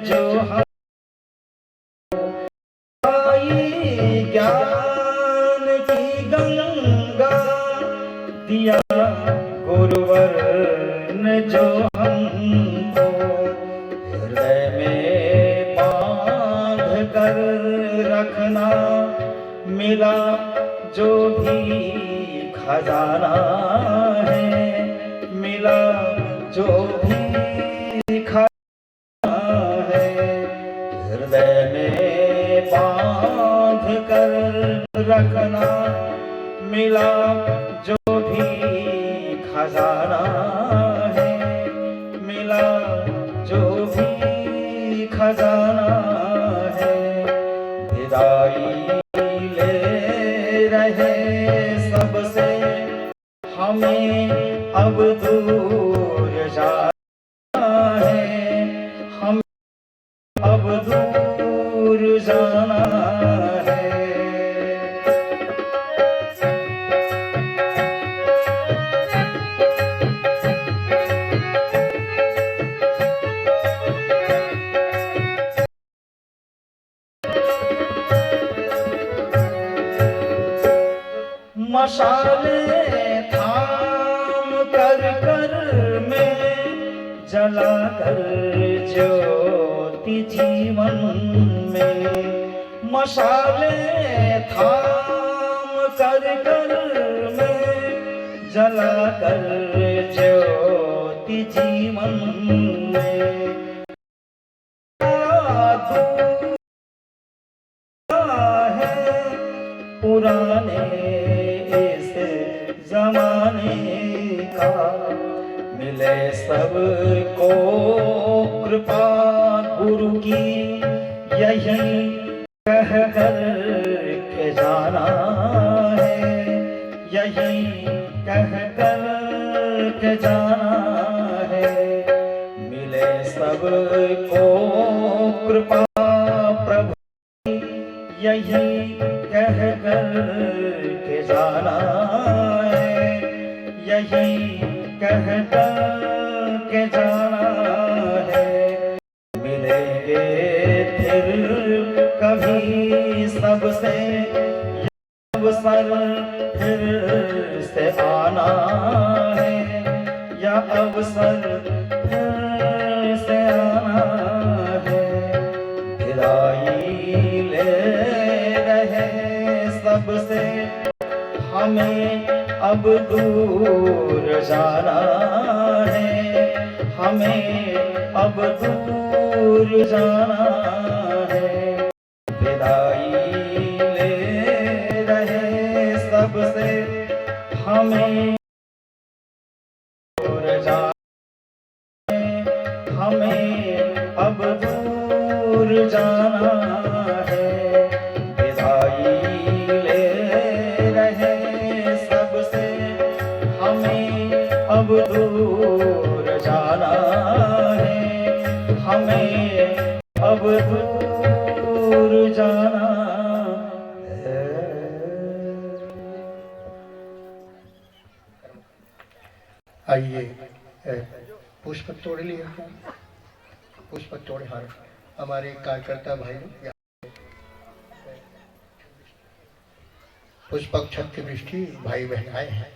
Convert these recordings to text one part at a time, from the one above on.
जो हम ज्ञान की गंगा दिया गुरुवर ने जो हमको हृदय में बांध कर रखना मिला जो भी खजाना है मिला जो भी खजाना है हृदय में बांध कर रखना मिला जो भी खजाना है मिला जो भी खजाना है विदाई ले रहे सबसे हमें अब दूर जाना है हम अब दूर जाना है। मशाले थाम कर कर में जला कर ज्योति जीवन में मशाले थाम कर कर में जला कर ज्योति जीवन में है पुराने जमाने का मिले सबको कृपा गुरु की यही कह कर के जाना है यही कह कर के जाना है मिले सबको कृपा प्रभु यही कह कर के जाना यही कह कर के जाना है मिलेंगे फिर कभी सबसे अवसर फिर से आना है या अवसर फिर से आना है विदाई ले रहे सबसे हमें अब दूर जाना है हमें अब दूर जाना है विदाई ले रहे सबसे हमें दूर जाना है हमें अब दूर जाना है विदाई ले रहे सबसे हमें अब दूर जाना है हमें अब दूर जाना है। आइए पुष्प तोड़ लिए क्या पुष्प तोड़े हर हमारे कार्यकर्ता भाई पुष्पक्षत की वृष्टि भाई बहन आए हैं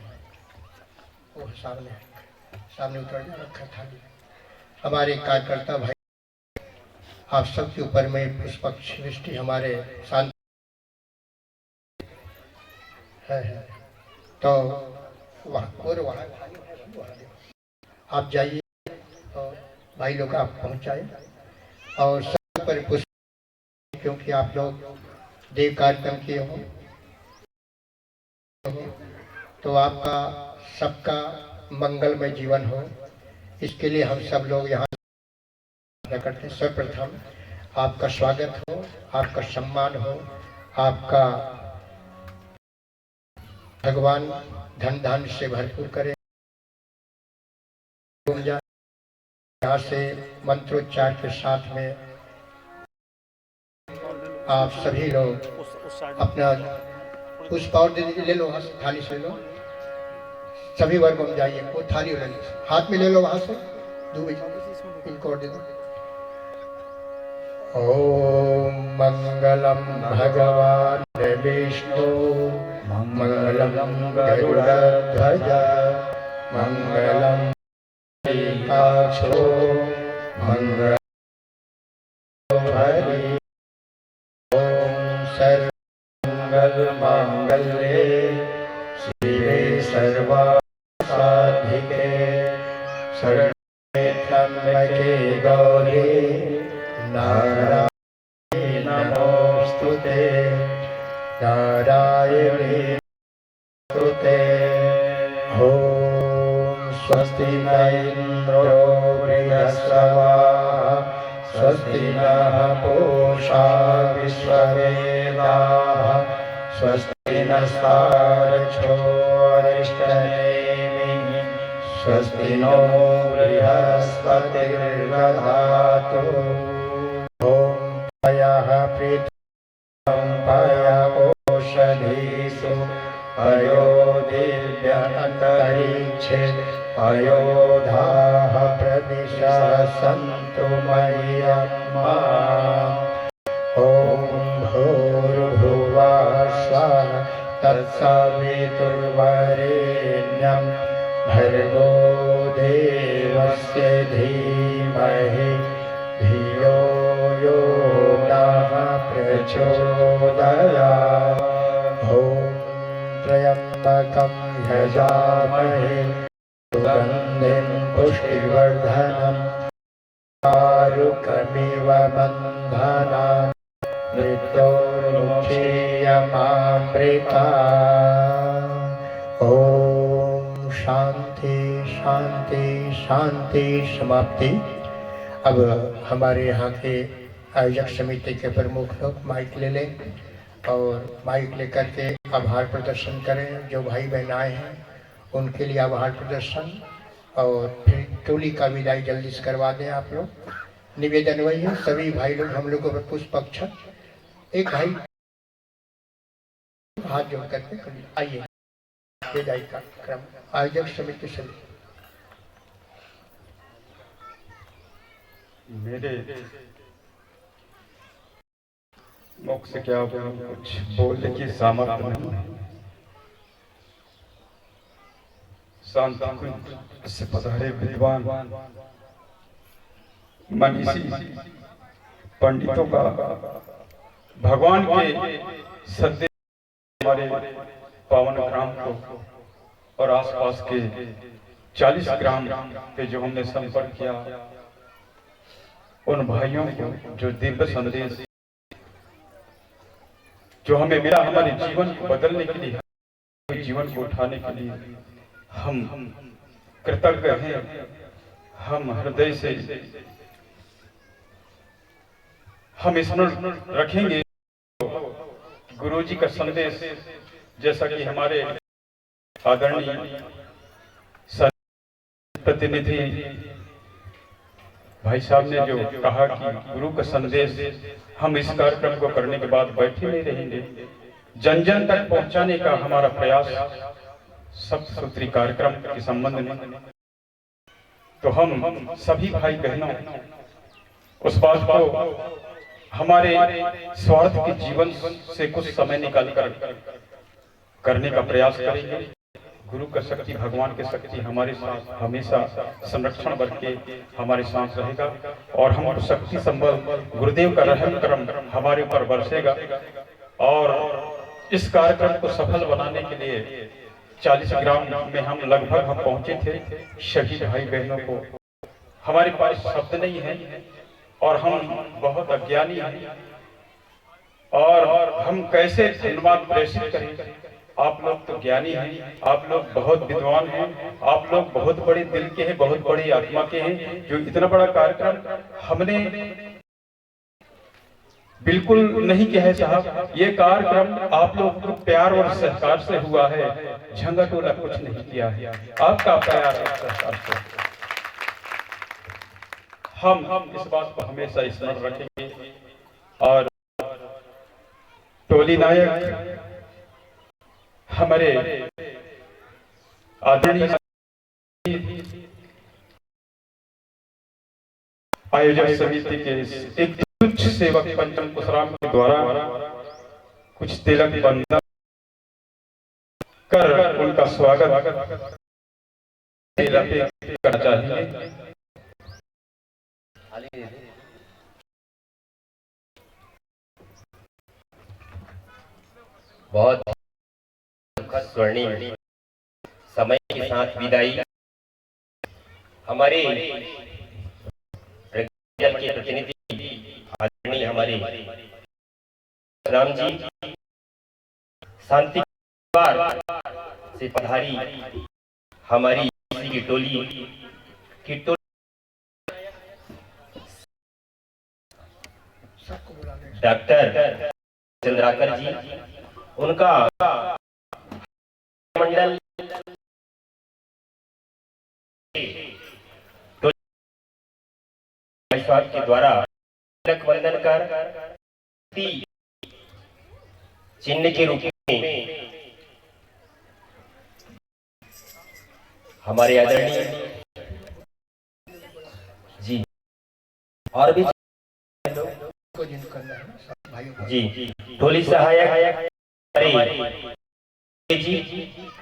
वो सामने उतर रखा था हमारे कार्यकर्ता भाई आप सबके ऊपर में पुष्पक्ष वृष्टि हमारे शांत है तो वहाँ आप जाइए और भाई लोग आप पहुँचाए और सब पर पुष्प क्योंकि आप लोग देव कार्यक्रम किए हो तो आपका सबका मंगलमय जीवन हो इसके लिए हम सब लोग यहाँ करते हैं। सर्वप्रथम आपका स्वागत हो आपका सम्मान हो आपका भगवान धन धान से भरपूर करे यहाँ से मंत्रोच्चार के साथ में आप सभी लोग अपना पुष्प और ले लो वहाँ से थाली से लो सभी वर्ग में जाइए वो थाली ले लो हाथ में ले लो वहाँ से इनको और दे दो ओम मंगलम भगवान विष्णु मंगलम गरुड़ध्वज मंगलम काक्षो मंगलम हरि ओम सर्वमंगल मांगल्ये शिवे सर्वासाधिके शरण्ये त्र्यंबके गौरी नारायणी नमोस्तुते नारायणी नमोस्तुते ओम स्वस्ति न इंद्रो बृहस्पतिः स्वस्ति नः पूषा विश्ववेदाः स्वस्ति नस्तार्क्ष्यो अरिष्टनेमिः स्वस्ति नो बृहस्पतिर्दधातु ॐ पयः प्रीतं पय ओषधीषु पयो दिव्यन्तरिक्षे पयोधाः प्रदिशः सन्तु मह्यमा ॐ भूर्भुवः स्वः तत्सवितुर्वरेण्यं भर्गो देवस्य धीमहि धियो यो नः प्रचोदयात् ॐ त्र्यम्बकं यजामहे सुगन्धिं पुष्टिवर्धनम् आरुकमिव बन्धनान् मृत्योर्मुक्षीयमामृता ॐ शांति शांति शांति समाप्ति। अब हमारे यहाँ के आयोजक समिति के प्रमुख लोग माइक ले लें और माइक लेकर के आभार प्रदर्शन करें। जो भाई बहन आए हैं उनके लिए आभार प्रदर्शन और फिर टोली का विदाई जल्दी से करवा दें आप लोग। निवेदन वही है, सभी भाई लोग हम लोगों पर पुष्प अक्षत एक भाई हाथ जोड़ करके आइए। विदाई का क्रम आयोजक समिति से मेरे मुख से क्या कुछ बोलने की सामर्थ्य नहीं। शांति से पधारे विद्वान मनीषी पंडितों का भगवान के सद्य हमारे पावन ग्राम को और आसपास के 40 ग्राम पे जो हमने संपर्क किया, उन भाइयों को जो दिव्य संदेश जो हमें मिला हमारे जीवन को बदलने के लिए, जीवन को उठाने के लिए हम कृतज्ञ हैं। हम हृदय से हम स्मरण रखेंगे गुरु जी का संदेश, जैसा कि हमारे आदरणीय प्रतिनिधि भाई साहब ने जो कहा कि गुरु का संदेश हम इस कार्यक्रम को करने के बाद बैठे नहीं रहेंगे, जन जन तक पहुंचाने का हमारा प्रयास सप्तसूत्री कार्यक्रम के संबंध में। तो हम सभी भाई बहनों उस बात को हमारे स्वार्थ के जीवन से कुछ समय निकाल कर करने का प्रयास करेंगे। गुरु का शक्ति, भगवान की शक्ति हमारे साथ हमेशा संरक्षण बन के हमारे साथ रहेगा और हम शक्ति संबल गुरुदेव का रहम करम हमारे ऊपर बरसेगा। और इस कार्यक्रम को सफल बनाने के लिए 40 ग्राम में हम लगभग पहुंचे थे। सभी भाई बहनों को हमारे पास शब्द नहीं है और हम बहुत अज्ञानी हैं और हम कैसे धन्यवाद प्रेषित करें। आप लोग तो ज्ञानी हैं, आप लोग बहुत विद्वान हैं, आप लोग बहुत बड़े दिल के हैं, बहुत बड़ी आत्मा के हैं, जो इतना बड़ा कार्यक्रम हमने बिल्कुल नहीं किया है साहब। ये कार्यक्रम आप लोग को प्यार और सहकार से हुआ है, झंगा टोला कुछ नहीं किया है, आपका प्यार और सहकार से। हम इस बात को हमेशा स्मरण रखेंगे। और टोली नायक हमारे आदरणीय आयोजक समिति के एक तुच्छ सेवक पंचम कुशराम के द्वारा कुछ तिलक बंधन कर उनका स्वागत करना चाहिए। बहुत स्वर्णिम समय के साथ विदाई हमारे जल के प्रतिनिधि आदरणीय हमारे राम जी शांति से पधारी हमारी की टोली डॉक्टर चंद्राकर जी, उनका मंडल के द्वारा तिलक वंदन कर चिन्ह के रूप में हमारे आदरणीय जी और भी जी टोली सहायक जी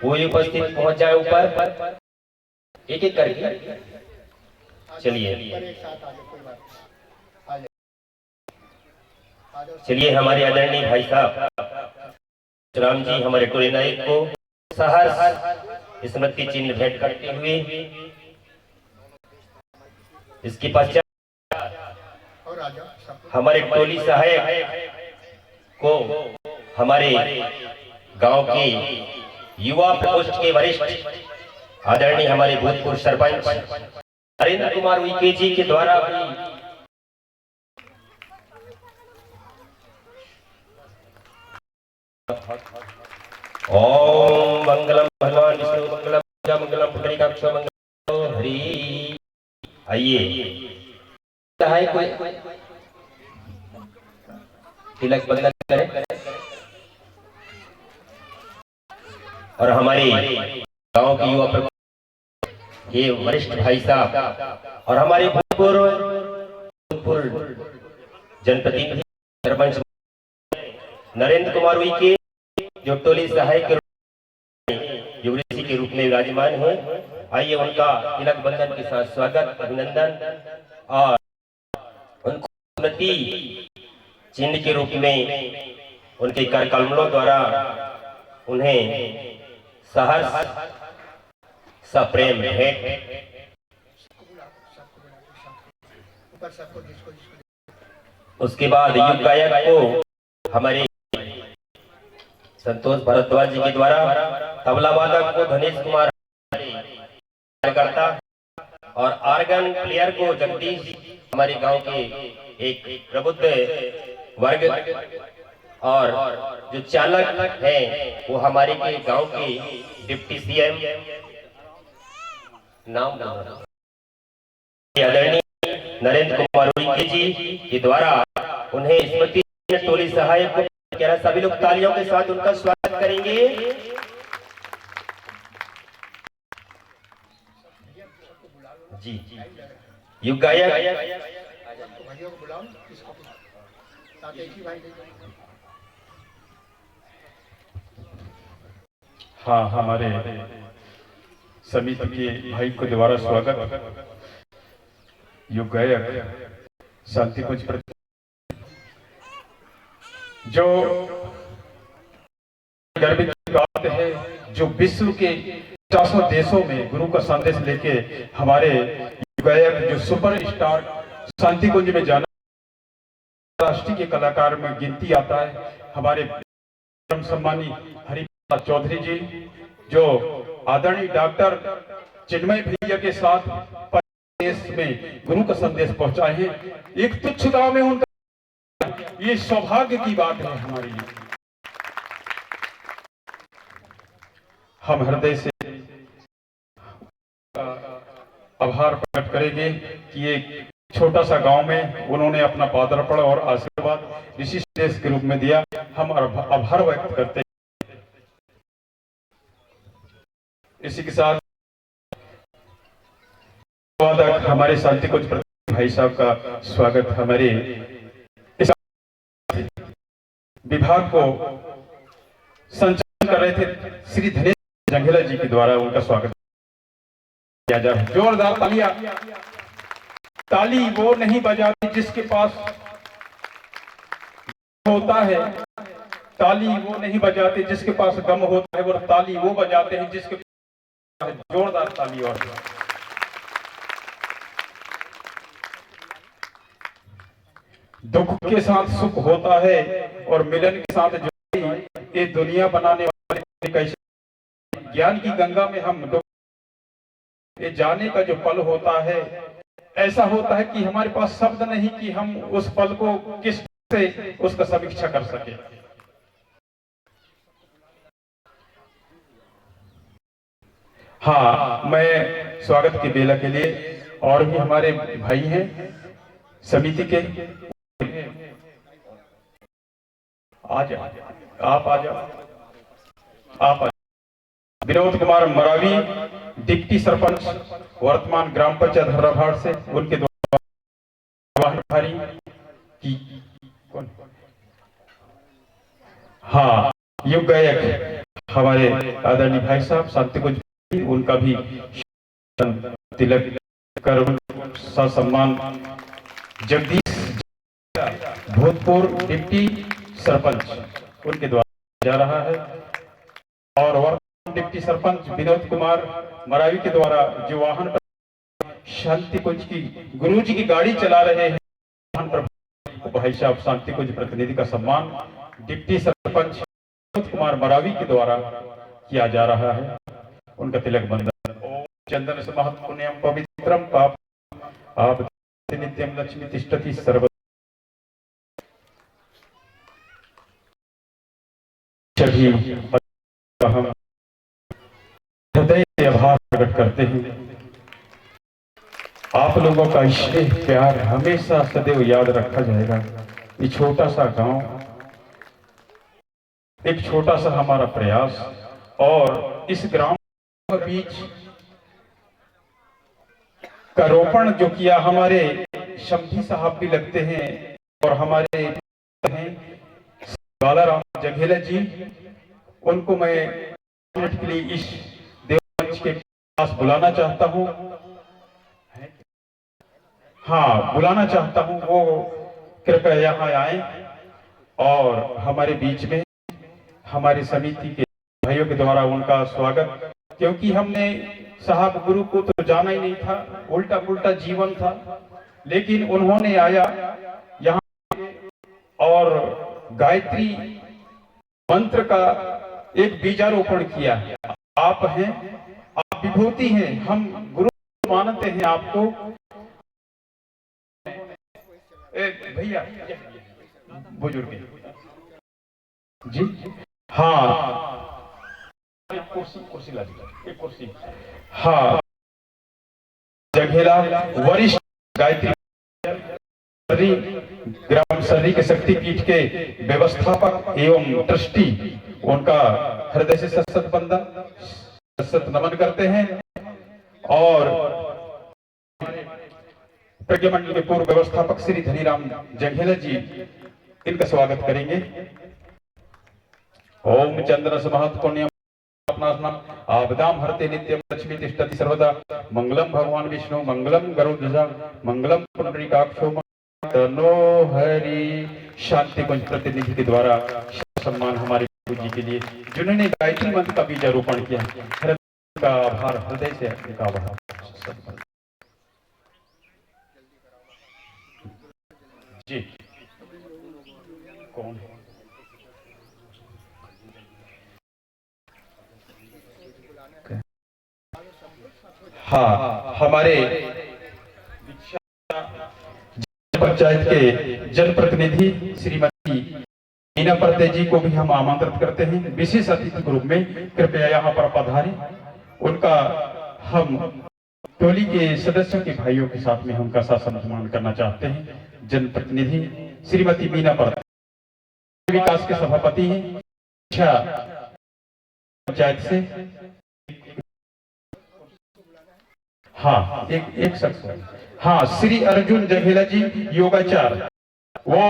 वो उपस्थित पहुंच जाए ऊपर एक एक करके। चलिए हमारे आदरणीय भाई साहब राम जी हमारे टोली नायक को सहर्ष स्मृति चिन्ह भेंट करते हुए इसके पश्चात हमारे टोली सहायक को हमारे गांव के युवा प्रकोष्ठ के वरिष्ठ आदरणीय हमारे भूतपूर्व सरपंच नरेंद्र कुमार उइके जी के द्वारा ओम मंगलम भगवान विष्णु मंगलम मंगलम पुंडरीकाक्ष मंगलम हरि। आइए है कोई तिलक बंदन करें और हमारे गांव के युवा ये वरिष्ठ भाई साहब और हमारे भूतपूर्व जनप्रतिनिधि सरपंच नरेंद्र कुमार उइके जो टोली सहायक युवराजी के रूप में विराजमान है। आइए उनका तिलक बंधन के साथ स्वागत अभिनंदन और उनको स्मृति चिन्ह के रूप में उनके कर कलमों द्वारा उन्हें सहर्ष सप्रेम भेंट। उसके बाद युग गायक को हमारे संतोष भारद्वाज जी के द्वारा तबला वादक को धनेश कुमार कार्यकर्ता और आर्गन प्लेयर को जगदीश हमारे गांव के एक प्रबुद्ध वर्ग और जो चालक है वो हमारे के गांव के डिप्टी सीएम नाम आदरणीय नरेंद्र कुमार उइके जी के द्वारा उन्हें स्मृति टोली सहायक को क्या सभी लोग तालियों के साथ उनका स्वागत करेंगे। जी युग गायक हाँ हमारे समिति के भाई को दोबारा स्वागत। युग गायक शांति कुंज जो गर्व की बात है, जो विश्व के 50 देशों में गुरु का संदेश लेके हमारे गायक जो सुपरस्टार शांति कुंज में जाना राष्ट्रीय के कलाकार में गिनती आता है। हमारे परम सम्मानी हरिप्रसाद चौधरी जी जो आदरणीय डॉक्टर चिन्मय भैया के साथ देश में गुरु का संदेश पहुंचाए हैं। एक तुच्छ गांव में उनका ये सौभाग्य की बात है हमारे लिए। हम हृदय से आभार प्रकट करेंगे कि एक छोटा सा गांव में उन्होंने अपना पादार्पण और आशीर्वाद ऋषि संदेश के रूप में दिया। हम आभार व्यक्त करते हैं। इसी के साथ हमारे शांति कुंज भाई साहब का स्वागत हमारे विभाग को संचालन कर रहे थे श्री धनेश जंघेला जी के द्वारा उनका स्वागत किया जाए। जोरदार तालियां। ताली वो नहीं बजाती जिसके पास होता है, ताली वो नहीं बजाते जिसके पास गम होता है, वो ताली वो बजाते हैं जिसके पास। जोरदार ताली। और दुख के साथ सुख होता है और मिलन के साथ जुदाई, ये दुनिया बनाने वाले कैसे ज्ञान की गंगा में हम ये जाने का जो पल होता है, ऐसा होता है कि हमारे पास शब्द नहीं कि हम उस पल को किस से उसका समीक्षा कर सके। हाँ, मैं स्वागत की बेला के लिए और भी हमारे भाई हैं समिति के, आ जाओ, आप आ जाओ, आप आ जाओ। विनोद कुमार मरावी, डिप्टी सरपंच वर्तमान ग्राम पंचायत हर्राभाड़ से, उनके द्वारा की कौन? हाँ, युग गायक हमारे आदरणीय भाई साहब शांति कुंज, उनका भी तिलक कर सम्मान। जगदीश भूतपूर्व डिप्टी सरपंच, उनके द्वारा जा रहा है। और वर्तमान डिप्टी सरपंच विनोद कुमार मरावी के द्वारा जो वाहन पर शांति कुंज की गुरु जी की गाड़ी चला रहे हैं, वाहन पर भाई साहब शांति कुंज प्रतिनिधि का सम्मान डिप्टी सरपंच विनोद कुमार मरावी के द्वारा किया जा रहा है। उनका तिलक बंधन। ओम चंदन समाहत पुण्यम पवित्रम पाप आप नित्यम लक्ष्मी तिष्ठति सर्व। सभी हम हृदय से आभार प्रकट करते हैं। आप लोगों का स्नेह प्यार हमेशा सदैव याद रखा जाएगा। ये छोटा सा गांव, एक छोटा सा हमारा प्रयास, और इस ग्राम के बीच का रोपण जो किया हमारे शम्भी साहब भी लगते हैं और हमारे हैं बालाराम जंघेला जी, उनको मैं मिनट के लिए इस देवमंच के पास बुलाना चाहता हूं। हाँ, बुलाना चाहता हूं, वो कृपया यहाँ आए और हमारे बीच में हमारी समिति के भाइयों के द्वारा उनका स्वागत, क्योंकि हमने साहब गुरु को तो जाना ही नहीं था, उल्टा पुल्टा जीवन था, लेकिन उन्होंने आया यहाँ और गायत्री मंत्र का एक बीजारोपण किया। आप हैं, आप विभूति हैं, हम गुरु मानते हैं आपको। भैया बुजुर्ग जी, हाँ, एक कुर्सी ला दीजिए, एक कुर्सी। हाँ, जंघेला वरिष्ठ गायत्री ग्राम सर्री के शक्तिपीठ के व्यवस्थापक एवं ट्रस्टी, उनका हृदय से सशक्त बंदन, सशक्त नमन करते हैं। और प्रज्ञा मंडल के पूर्व व्यवस्थापक श्री धनीराम जंघेला जी, इनका स्वागत करेंगे। ओम चंद्र समाहत पुण्यम आपदाम हरते नित्यम लक्ष्मी तिष्ठति सर्वदा मंगलम भगवान विष्णु मंगलम गरुड़ध्वजा मंगलम पुंडरीकाक्षो तनो हरि। शांति कुंज प्रतिनिधि के द्वारा सम्मान हमारे गुरु जी के लिए, जिन्होंने गायत्री मंत्र का बीजारोपण किया। हृदय का आभार, हृदय से उनका आभार। जी, कौन है? हाँ, हमारे पंचायत के जनप्रतिनिधि श्रीमती मीना पर्ते जी को भी हम आमंत्रित करते हैं विशेष अतिथि के रूप में। कृपया यहाँ पर पधारें। उनका हम टोली के सदस्यों के भाइयों के साथ में उनका सम्मान करना चाहते हैं। जनप्रतिनिधि श्रीमती मीना पर्ते विकास के सभापति हैं पंचायत से। हाँ, एक शख्स। हाँ, श्री अर्जुन जंघेला जी योगाचार्य, वो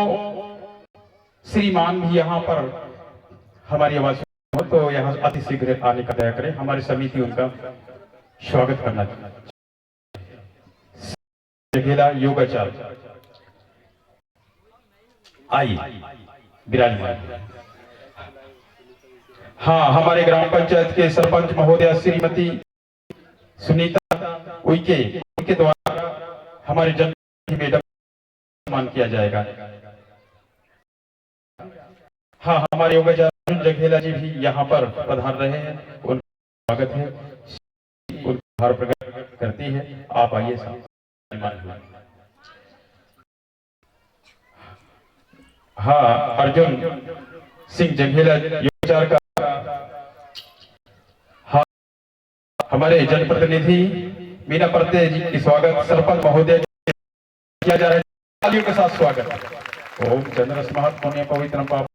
श्रीमान भी यहाँ पर हमारी आवाज हो तो यहाँ अति शीघ्र आने का दया करें। हमारी समिति उनका स्वागत करना जघेला योगाचार्य आई विराजमान। हाँ, हमारे ग्राम पंचायत के सरपंच महोदया श्रीमती सुनीता उइके द्वारा हमारे जन मैडम सम्मान किया जाएगा। हाँ, हमारे योगाचार्य जघेला जी भी यहाँ पर पधार रहे हैं, उनका स्वागत है, उनका आभार प्रकट करती है। आप आइए साहब। हाँ, अर्जुन सिंह जघेला योगाचार्य का हाँ, हमारे जनप्रतिनिधि मीना प्रत्यय जी की स्वागत सरपंच महोदय किया जा रहा है। तालियों के साथ स्वागत। ओम चंद्र स्महत पुण्य पवित्रम पापम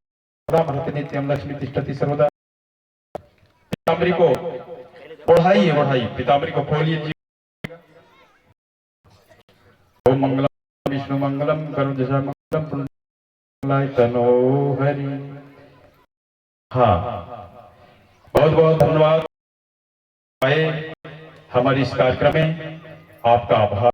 हरति नित्यम लक्ष्मी तिष्ठति सर्वदा। पीताम्बरी को ओढ़ाइए, पीताम्बरी को खोलिए जी। ओम मंगलम विष्णु मंगलम गरुड़ मंगलम तनो हरि। हाँ, बहुत बहुत धन्यवाद आए हमारे इस कार्यक्रम में, आपका आभार।